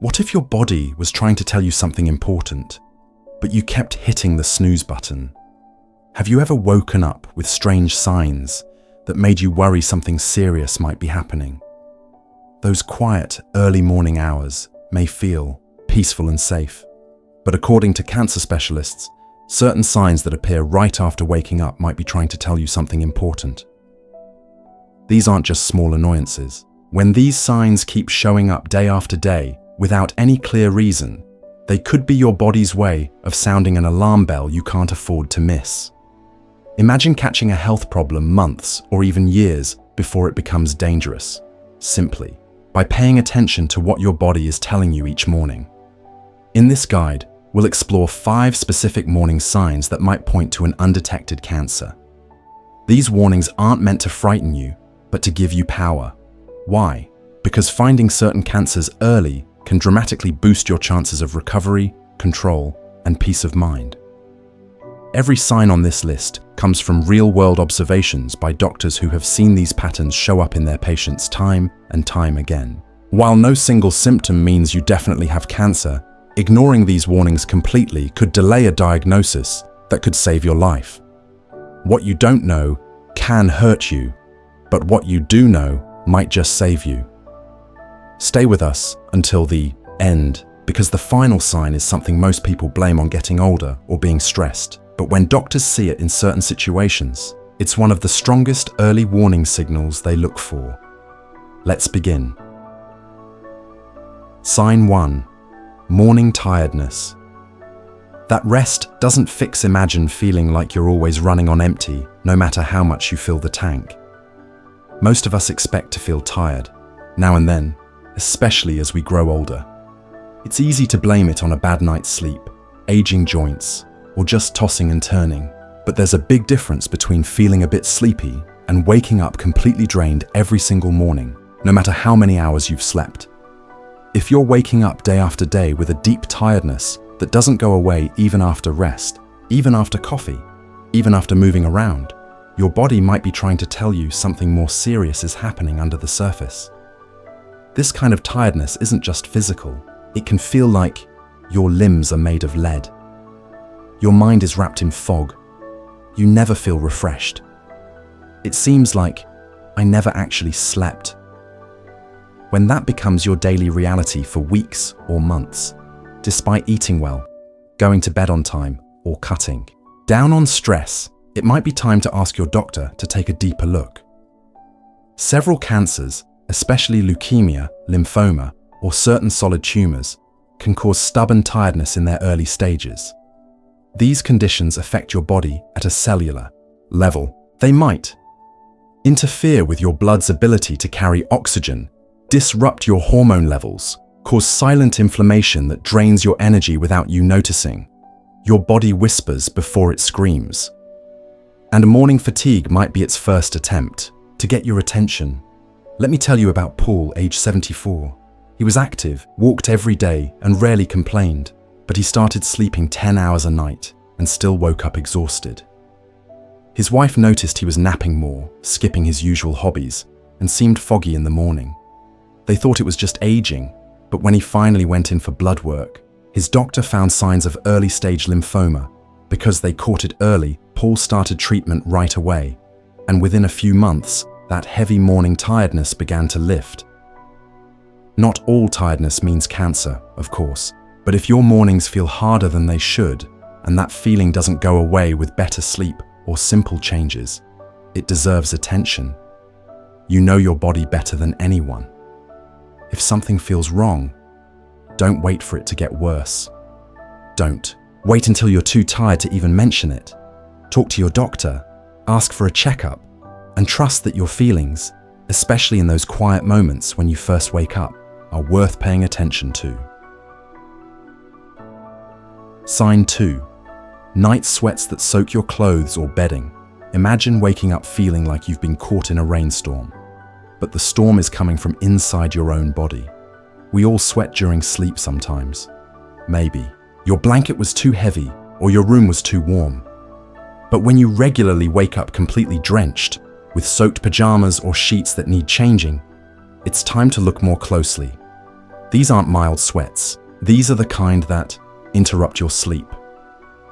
What if your body was trying to tell you something important, but you kept hitting the snooze button? Have you ever woken up with strange signs that made you worry something serious might be happening? Those quiet, early morning hours may feel peaceful and safe, but according to cancer specialists, certain signs that appear right after waking up might be trying to tell you something important. These aren't just small annoyances. When these signs keep showing up day after day without any clear reason, they could be your body's way of sounding an alarm bell you can't afford to miss. Imagine catching a health problem months or even years before it becomes dangerous, simply by paying attention to what your body is telling you each morning. In this guide, we'll explore 5 specific morning signs that might point to an undetected cancer. These warnings aren't meant to frighten you, but to give you power. Why? Because finding certain cancers early can dramatically boost your chances of recovery, control, and peace of mind. Every sign on this list comes from real-world observations by doctors who have seen these patterns show up in their patients time and time again. While no single symptom means you definitely have cancer, ignoring these warnings completely could delay a diagnosis that could save your life. What you don't know can hurt you, but what you do know might just save you. Stay with us until the end, because the final sign is something most people blame on getting older or being stressed. But when doctors see it in certain situations, it's one of the strongest early warning signals they look for. Let's begin. Sign 1. Morning tiredness. That rest doesn't fix imagine feeling like you're always running on empty, no matter how much you fill the tank. Most of us expect to feel tired, now and then, especially as we grow older. It's easy to blame it on a bad night's sleep, aging joints, or just tossing and turning. But there's a big difference between feeling a bit sleepy and waking up completely drained every single morning, no matter how many hours you've slept. If you're waking up day after day with a deep tiredness that doesn't go away even after rest, even after coffee, even after moving around, your body might be trying to tell you something more serious is happening under the surface. This kind of tiredness isn't just physical. It can feel like your limbs are made of lead. Your mind is wrapped in fog. You never feel refreshed. It seems like I never actually slept. When that becomes your daily reality for weeks or months, despite eating well, going to bed on time, or cutting down on stress, it might be time to ask your doctor to take a deeper look. Several cancers, especially leukemia, lymphoma, or certain solid tumors, can cause stubborn tiredness in their early stages. These conditions affect your body at a cellular level. They might interfere with your blood's ability to carry oxygen, disrupt your hormone levels, cause silent inflammation that drains your energy without you noticing. Your body whispers before it screams. And morning fatigue might be its first attempt to get your attention. Let me tell you about Paul, age 74. He was active, walked every day, and rarely complained. But he started sleeping 10 hours a night and still woke up exhausted. His wife noticed he was napping more, skipping his usual hobbies, and seemed foggy in the morning. They thought it was just aging, but when he finally went in for blood work, his doctor found signs of early-stage lymphoma. Because they caught it early, Paul started treatment right away, and within a few months, that heavy morning tiredness began to lift. Not all tiredness means cancer, of course. But if your mornings feel harder than they should, and that feeling doesn't go away with better sleep or simple changes, it deserves attention. You know your body better than anyone. If something feels wrong, don't wait for it to get worse. Don't wait until you're too tired to even mention it. Talk to your doctor, ask for a checkup, and trust that your feelings, especially in those quiet moments when you first wake up, are worth paying attention to. Sign 2. Night sweats that soak your clothes or bedding. Imagine waking up feeling like you've been caught in a rainstorm, but the storm is coming from inside your own body. We all sweat during sleep sometimes. Maybe your blanket was too heavy or your room was too warm. But when you regularly wake up completely drenched, with soaked pajamas or sheets that need changing, it's time to look more closely. These aren't mild sweats. These are the kind that interrupt your sleep,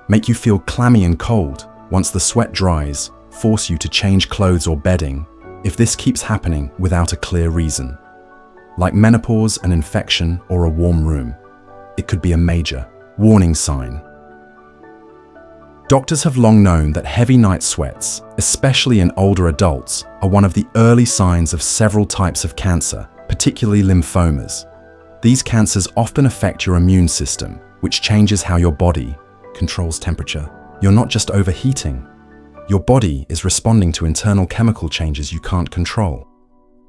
make you feel clammy and cold once the sweat dries, force you to change clothes or bedding if this keeps happening without a clear reason. Like menopause, an infection, or a warm room, it could be a major warning sign. Doctors have long known that heavy night sweats, especially in older adults, are one of the early signs of several types of cancer, particularly lymphomas. These cancers often affect your immune system, which changes how your body controls temperature. You're not just overheating. Your body is responding to internal chemical changes you can't control.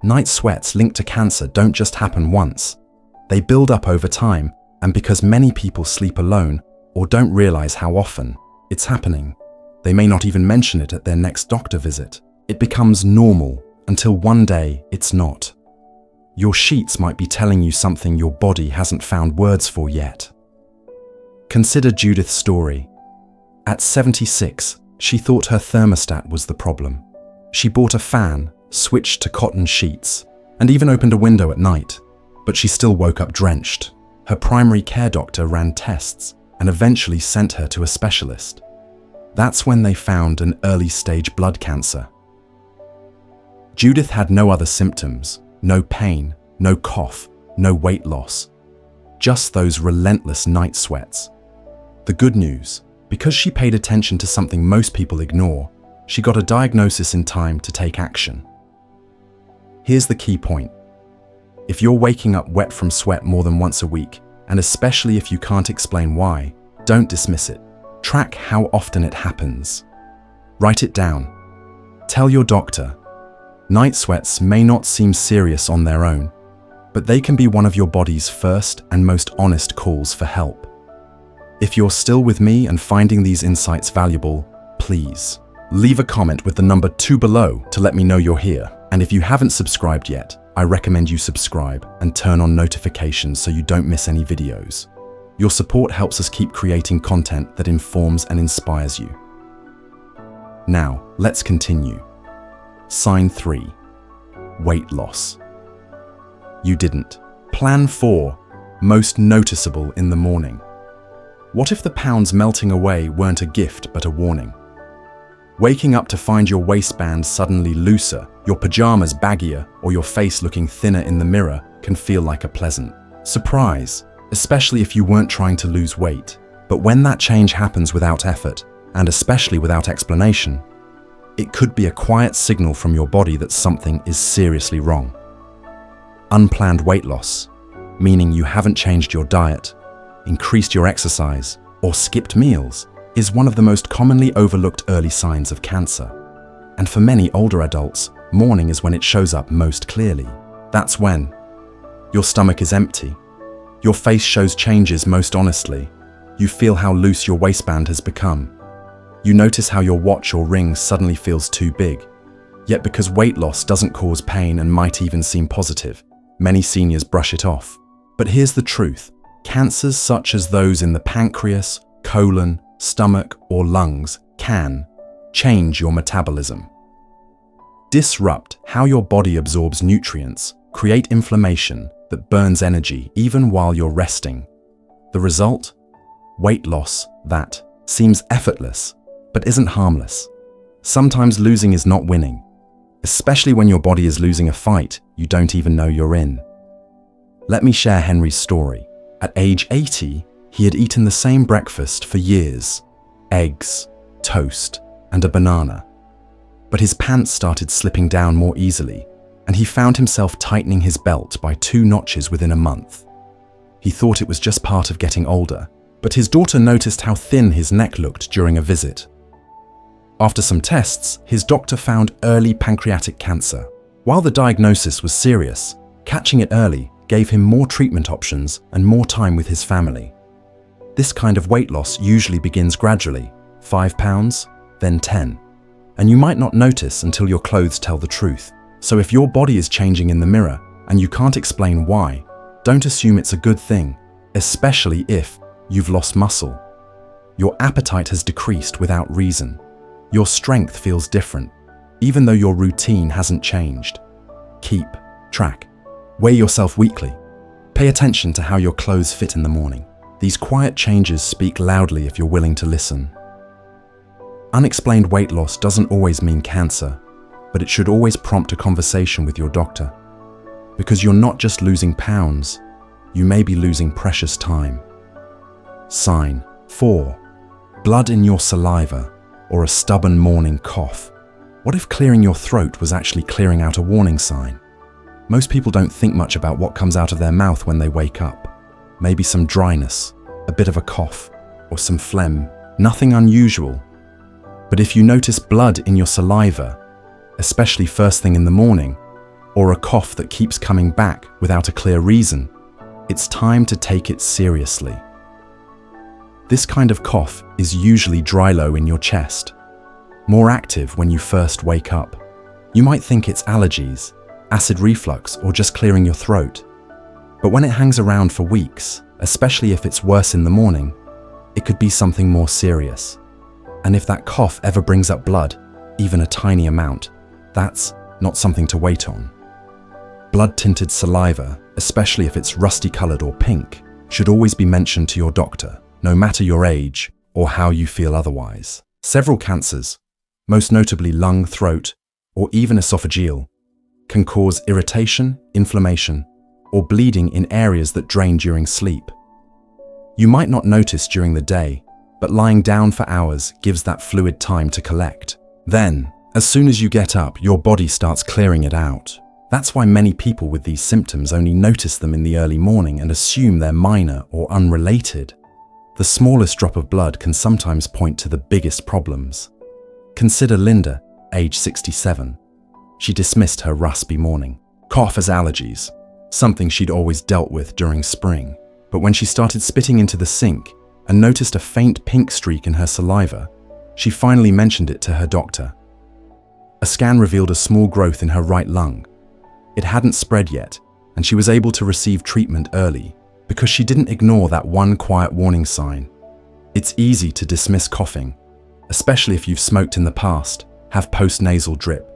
Night sweats linked to cancer don't just happen once. They build up over time, and because many people sleep alone or don't realize how often it's happening, they may not even mention it at their next doctor visit. It becomes normal until one day it's not. Your sheets might be telling you something your body hasn't found words for yet. Consider Judith's story. At 76, she thought her thermostat was the problem. She bought a fan, switched to cotton sheets, and even opened a window at night, but she still woke up drenched. Her primary care doctor ran tests and eventually sent her to a specialist. That's when they found an early-stage blood cancer. Judith had no other symptoms, no pain, no cough, no weight loss, just those relentless night sweats. The good news, because she paid attention to something most people ignore, she got a diagnosis in time to take action. Here's the key point. If you're waking up wet from sweat more than once a week, and especially if you can't explain why, don't dismiss it. Track how often it happens. Write it down. Tell your doctor. Night sweats may not seem serious on their own, but they can be one of your body's first and most honest calls for help. If you're still with me and finding these insights valuable, please leave a comment with the number 2 below to let me know you're here. And if you haven't subscribed yet, I recommend you subscribe and turn on notifications so you don't miss any videos. Your support helps us keep creating content that informs and inspires you. Now, let's continue. Sign 3. Weight loss. You didn't. Plan 4. Most noticeable in the morning. What if the pounds melting away weren't a gift but a warning? Waking up to find your waistband suddenly looser, your pajamas baggier, or your face looking thinner in the mirror can feel like a pleasant surprise, especially if you weren't trying to lose weight. But when that change happens without effort, and especially without explanation, it could be a quiet signal from your body that something is seriously wrong. Unplanned weight loss, meaning you haven't changed your diet, increased your exercise, or skipped meals, is one of the most commonly overlooked early signs of cancer. And for many older adults, morning is when it shows up most clearly. That's when your stomach is empty, your face shows changes most honestly, you feel how loose your waistband has become, you notice how your watch or ring suddenly feels too big. Yet because weight loss doesn't cause pain and might even seem positive, many seniors brush it off. But here's the truth. Cancers such as those in the pancreas, colon, stomach, or lungs can change your metabolism, disrupt how your body absorbs nutrients, create inflammation that burns energy even while you're resting. The result? Weight loss that seems effortless but isn't harmless. Sometimes losing is not winning, especially when your body is losing a fight you don't even know you're in. Let me share Henry's story. At age 80, he had eaten the same breakfast for years: eggs, toast, and a banana. But his pants started slipping down more easily, and he found himself tightening his belt by 2 notches within a month. He thought it was just part of getting older, but his daughter noticed how thin his neck looked during a visit. After some tests, his doctor found early pancreatic cancer. While the diagnosis was serious, catching it early gave him more treatment options and more time with his family. This kind of weight loss usually begins gradually, 5 pounds, then 10. And you might not notice until your clothes tell the truth. So if your body is changing in the mirror and you can't explain why, don't assume it's a good thing, especially if you've lost muscle. Your appetite has decreased without reason. Your strength feels different, even though your routine hasn't changed. Keep track. Weigh yourself weekly. Pay attention to how your clothes fit in the morning. These quiet changes speak loudly if you're willing to listen. Unexplained weight loss doesn't always mean cancer, but it should always prompt a conversation with your doctor. Because you're not just losing pounds, you may be losing precious time. Sign 4. Blood in your saliva or a stubborn morning cough. What if clearing your throat was actually clearing out a warning sign? Most people don't think much about what comes out of their mouth when they wake up. Maybe some dryness, a bit of a cough, or some phlegm. Nothing unusual. But if you notice blood in your saliva, especially first thing in the morning, or a cough that keeps coming back without a clear reason, it's time to take it seriously. This kind of cough is usually dry low in your chest, more active when you first wake up. You might think it's allergies, acid reflux, or just clearing your throat. But when it hangs around for weeks, especially if it's worse in the morning, it could be something more serious. And if that cough ever brings up blood, even a tiny amount, that's not something to wait on. Blood-tinted saliva, especially if it's rusty-colored or pink, should always be mentioned to your doctor, no matter your age or how you feel otherwise. Several cancers, most notably lung, throat, or even esophageal, can cause irritation, inflammation, or bleeding in areas that drain during sleep. You might not notice during the day, but lying down for hours gives that fluid time to collect. Then, as soon as you get up, your body starts clearing it out. That's why many people with these symptoms only notice them in the early morning and assume they're minor or unrelated. The smallest drop of blood can sometimes point to the biggest problems. Consider Linda, age 67. She dismissed her raspy morning cough as allergies, something she'd always dealt with during spring. But when she started spitting into the sink and noticed a faint pink streak in her saliva, she finally mentioned it to her doctor. A scan revealed a small growth in her right lung. It hadn't spread yet, and she was able to receive treatment early because she didn't ignore that one quiet warning sign. It's easy to dismiss coughing, especially if you've smoked in the past, have post-nasal drip,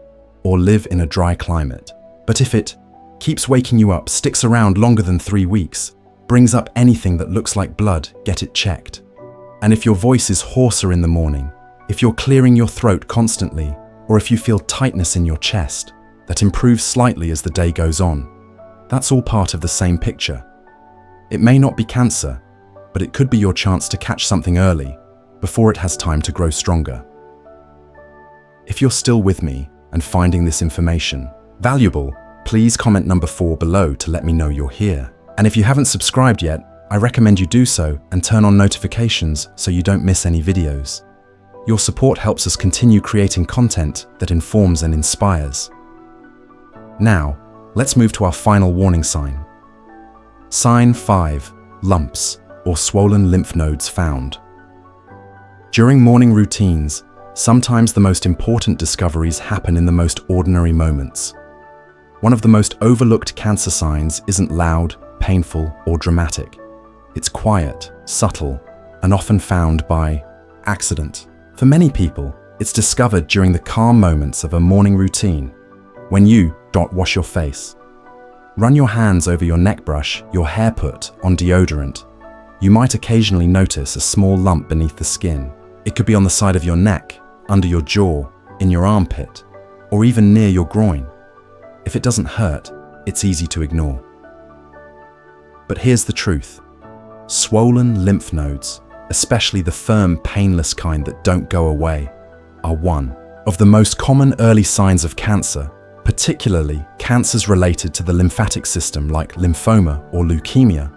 or live in a dry climate. But if it keeps waking you up, sticks around longer than 3 weeks, brings up anything that looks like blood, get it checked. And if your voice is hoarser in the morning, if you're clearing your throat constantly, or if you feel tightness in your chest that improves slightly as the day goes on, that's all part of the same picture. It may not be cancer, but it could be your chance to catch something early before it has time to grow stronger. If you're still with me and finding this information valuable, please comment number 4 below to let me know you're here. And if you haven't subscribed yet, I recommend you do so and turn on notifications so you don't miss any videos. Your support helps us continue creating content that informs and inspires. Now, let's move to our final warning sign. Sign 5. Lumps or swollen lymph nodes found. During morning routines, sometimes the most important discoveries happen in the most ordinary moments. One of the most overlooked cancer signs isn't loud, painful, or dramatic. It's quiet, subtle, and often found by accident. For many people, it's discovered during the calm moments of a morning routine, when you wash your face, run your hands over your neck brush, your hair put on deodorant. You might occasionally notice a small lump beneath the skin. It could be on the side of your neck, under your jaw, in your armpit, or even near your groin. If it doesn't hurt, it's easy to ignore. But here's the truth. Swollen lymph nodes, especially the firm, painless kind that don't go away, are one of the most common early signs of cancer, particularly cancers related to the lymphatic system like lymphoma or leukemia,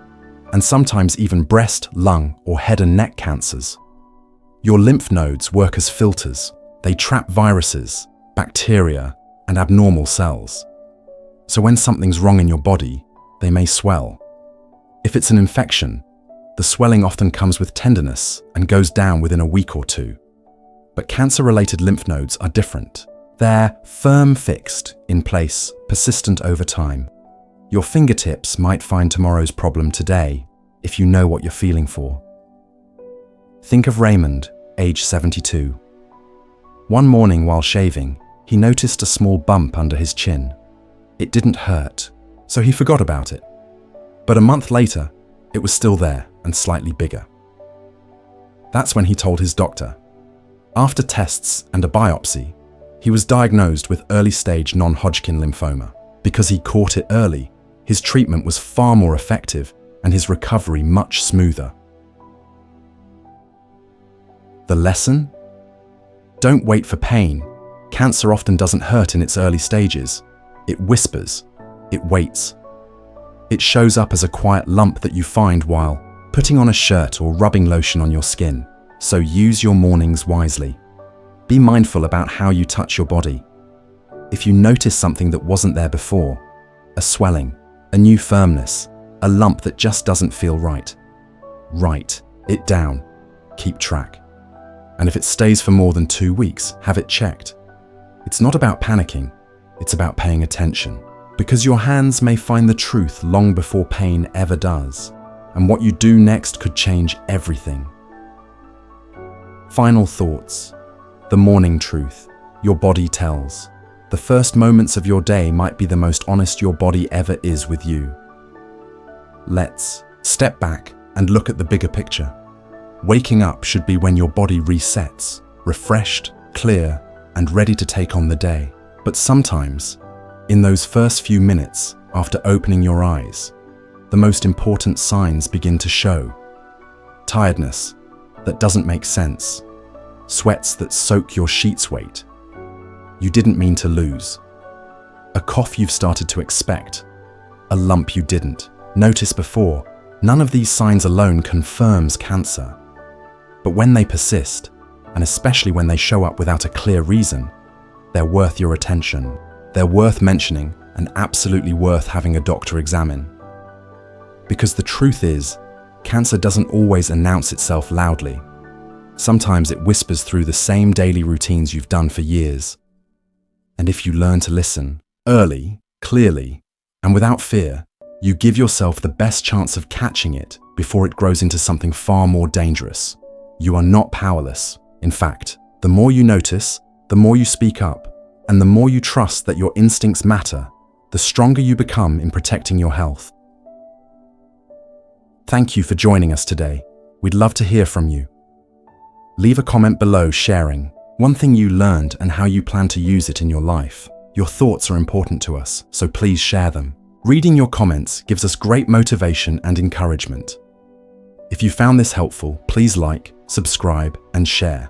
and sometimes even breast, lung, or head and neck cancers. Your lymph nodes work as filters. They trap viruses, bacteria, and abnormal cells. So when something's wrong in your body, they may swell. If it's an infection, the swelling often comes with tenderness and goes down within a week or 2. But cancer-related lymph nodes are different. They're firm, fixed, in place, persistent over time. Your fingertips might find tomorrow's problem today if you know what you're feeling for. Think of Raymond, age 72. One morning while shaving, he noticed a small bump under his chin. It didn't hurt, so he forgot about it. But a month later, it was still there and slightly bigger. That's when he told his doctor. After tests and a biopsy, he was diagnosed with early-stage non-Hodgkin lymphoma. Because he caught it early, his treatment was far more effective and his recovery much smoother. The lesson? Don't wait for pain. Cancer often doesn't hurt in its early stages. It whispers. It waits. It shows up as a quiet lump that you find while putting on a shirt or rubbing lotion on your skin. So use your mornings wisely. Be mindful about how you touch your body. If you notice something that wasn't there before, a swelling, a new firmness, a lump that just doesn't feel right, write it down. Keep track. And if it stays for more than 2 weeks, have it checked. It's not about panicking, it's about paying attention. Because your hands may find the truth long before pain ever does. And what you do next could change everything. Final thoughts. The morning truth. Your body tells. The first moments of your day might be the most honest your body ever is with you. Let's step back and look at the bigger picture. Waking up should be when your body resets, refreshed, clear, and ready to take on the day. But sometimes, in those first few minutes after opening your eyes, the most important signs begin to show. Tiredness that doesn't make sense. Sweats that soak your sheets weight. You didn't mean to lose. A cough you've started to expect. A lump you didn't notice before. None of these signs alone confirms cancer. But when they persist, and especially when they show up without a clear reason, they're worth your attention. They're worth mentioning and absolutely worth having a doctor examine. Because the truth is, cancer doesn't always announce itself loudly. Sometimes it whispers through the same daily routines you've done for years. And if you learn to listen, early, clearly, and without fear, you give yourself the best chance of catching it before it grows into something far more dangerous. You are not powerless. In fact, the more you notice, the more you speak up, and the more you trust that your instincts matter, the stronger you become in protecting your health. Thank you for joining us today. We'd love to hear from you. Leave a comment below sharing one thing you learned and how you plan to use it in your life. Your thoughts are important to us, so please share them. Reading your comments gives us great motivation and encouragement. If you found this helpful, please like, subscribe, and share.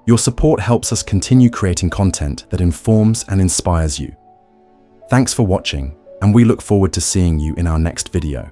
Your support helps us continue creating content that informs and inspires you. Thanks for watching, and we look forward to seeing you in our next video.